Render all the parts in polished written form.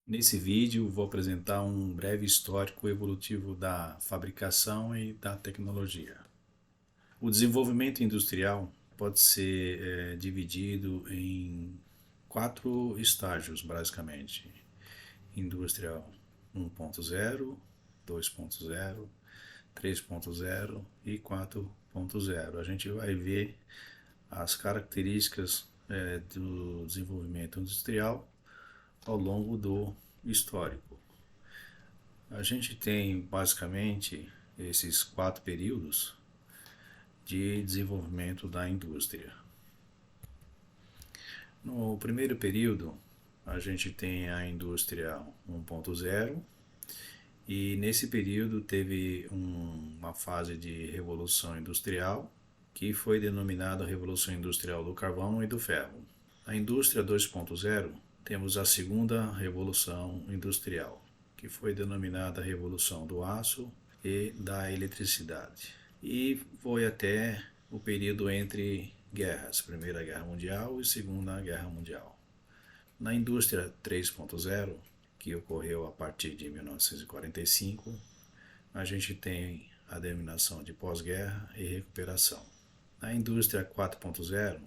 Nesse vídeo vou apresentar um breve histórico evolutivo da fabricação e da tecnologia. O desenvolvimento industrial pode ser dividido em quatro estágios, basicamente. Indústria 1.0, 2.0, 3.0 e 4.0. A gente vai ver as características do desenvolvimento industrial ao longo do histórico. A gente tem basicamente esses quatro períodos de desenvolvimento da indústria. No primeiro período, a gente tem a indústria 1.0 e nesse período teve uma fase de revolução industrial que foi denominada Revolução Industrial do Carvão e do Ferro. Na indústria 2.0 temos a segunda revolução industrial, que foi denominada Revolução do Aço e da Eletricidade. E foi até o período entre guerras, Primeira Guerra Mundial e Segunda Guerra Mundial. Na indústria 3.0, que ocorreu a partir de 1945, a gente tem a denominação de pós-guerra e recuperação. Na indústria 4.0,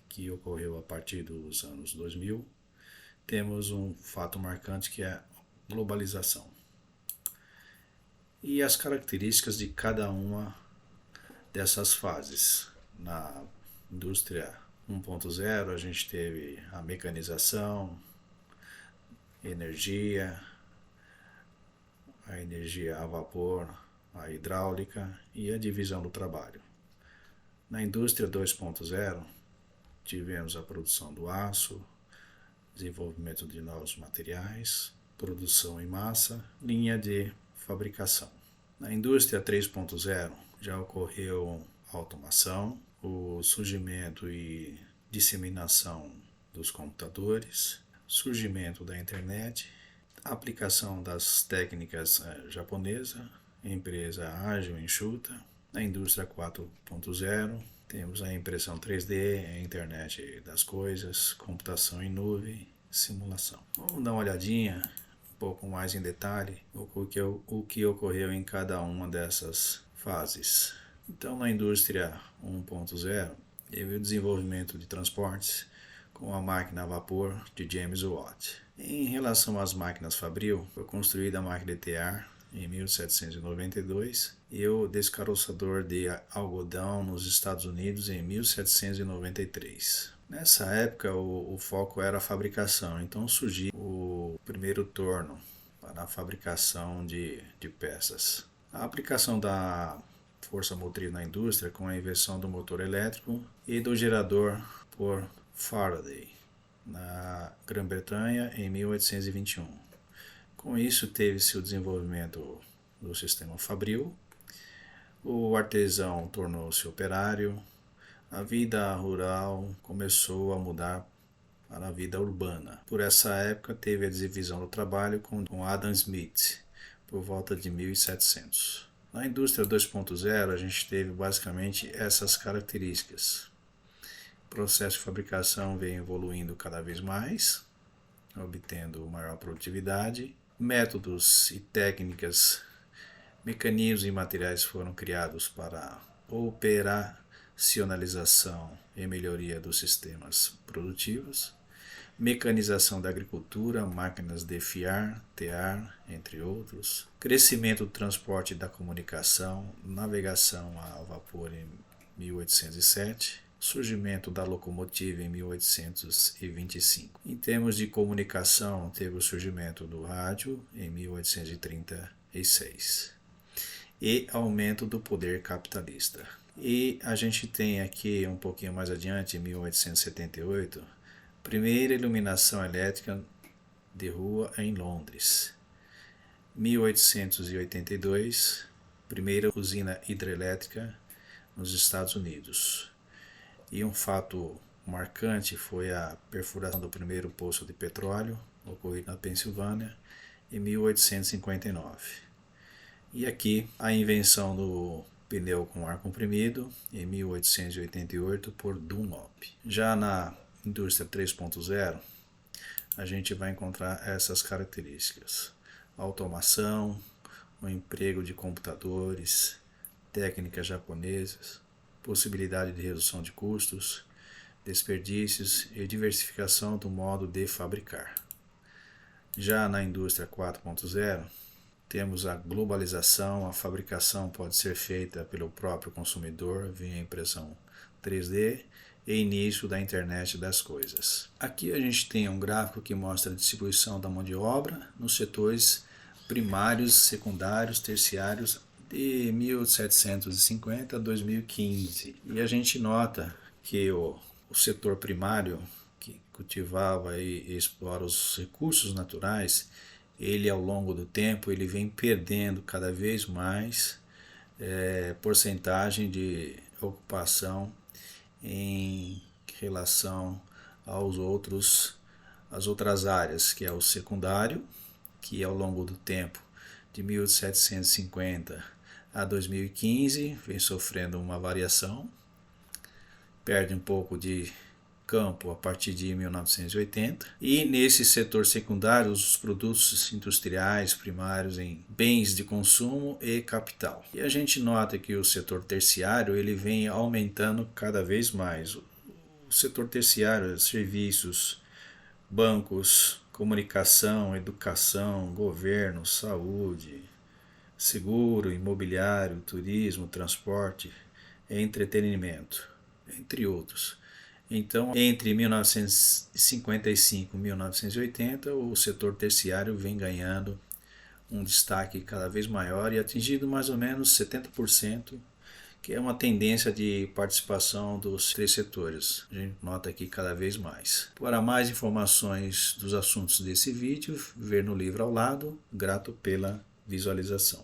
que ocorreu a partir dos anos 2000, temos um fato marcante que é a globalização. E as características de cada uma dessas fases. Na indústria 1.0 a gente teve a mecanização, energia, a energia a vapor, a hidráulica e a divisão do trabalho. Na indústria 2.0 tivemos a produção do aço, desenvolvimento de novos materiais, produção em massa, linha de fabricação. Na indústria 3.0 já ocorreu a automação, o surgimento e disseminação dos computadores, surgimento da internet, a aplicação das técnicas japonesas, empresa ágil, enxuta. Na indústria 4.0 temos a impressão 3D, a internet das coisas, computação em nuvem, simulação. Vamos dar uma olhadinha um pouco mais em detalhe o que ocorreu em cada uma dessas fases. Então, na indústria 1.0, teve o desenvolvimento de transportes com a máquina a vapor de James Watt. Em relação às máquinas fabril, foi construída a máquina de tear em 1792 e o descaroçador de algodão nos Estados Unidos em 1793. Nessa época o foco era a fabricação, então surgiu o primeiro torno para a fabricação de peças. A aplicação da força motriz na indústria com a invenção do motor elétrico e do gerador por Faraday na Grã-Bretanha em 1821. Com isso teve-se o desenvolvimento do sistema fabril, o artesão tornou-se operário, a vida rural começou a mudar para a vida urbana. Por essa época teve a divisão do trabalho com Adam Smith, por volta de 1700. Na indústria 2.0 a gente teve basicamente essas características. O processo de fabricação vem evoluindo cada vez mais, obtendo maior produtividade. Métodos e técnicas, mecanismos e materiais foram criados para operacionalização e melhoria dos sistemas produtivos. Mecanização da agricultura, máquinas de fiar, tear, entre outros. Crescimento do transporte e da comunicação, navegação a vapor em 1807. Surgimento da locomotiva em 1825. Em termos de comunicação, teve o surgimento do rádio em 1836 e aumento do poder capitalista. E a gente tem aqui um pouquinho mais adiante, em 1878, primeira iluminação elétrica de rua em Londres. 1882, primeira usina hidrelétrica nos Estados Unidos. E um fato marcante foi a perfuração do primeiro poço de petróleo, ocorrido na Pensilvânia, em 1859. E aqui a invenção do pneu com ar comprimido, em 1888, por Dunlop. Já na indústria 3.0, a gente vai encontrar essas características: automação, o emprego de computadores, técnicas japonesas, possibilidade de redução de custos, desperdícios e diversificação do modo de fabricar. Já na indústria 4.0, temos a globalização, a fabricação pode ser feita pelo próprio consumidor via impressão 3D e início da internet das coisas. Aqui a gente tem um gráfico que mostra a distribuição da mão de obra nos setores primários, secundários, terciários de 1750 a 2015. E a gente nota que o setor primário, que cultivava e explora os recursos naturais, ele ao longo do tempo ele vem perdendo cada vez mais porcentagem de ocupação em relação às outras áreas, que é o secundário, que ao longo do tempo de 1750 a 2015 vem sofrendo uma variação, perde um pouco de campo a partir de 1980, e nesse setor secundário os produtos industriais primários em bens de consumo e capital. E a gente nota que o setor terciário ele vem aumentando cada vez mais. O setor terciário, serviços, bancos, comunicação, educação, governo, saúde, seguro, imobiliário, turismo, transporte, entretenimento, entre outros. Então, entre 1955 e 1980, o setor terciário vem ganhando um destaque cada vez maior e atingindo mais ou menos 70%, que é uma tendência de participação dos três setores. A gente nota aqui cada vez mais. Para mais informações dos assuntos desse vídeo, ver no livro ao lado. Grato pela visualização.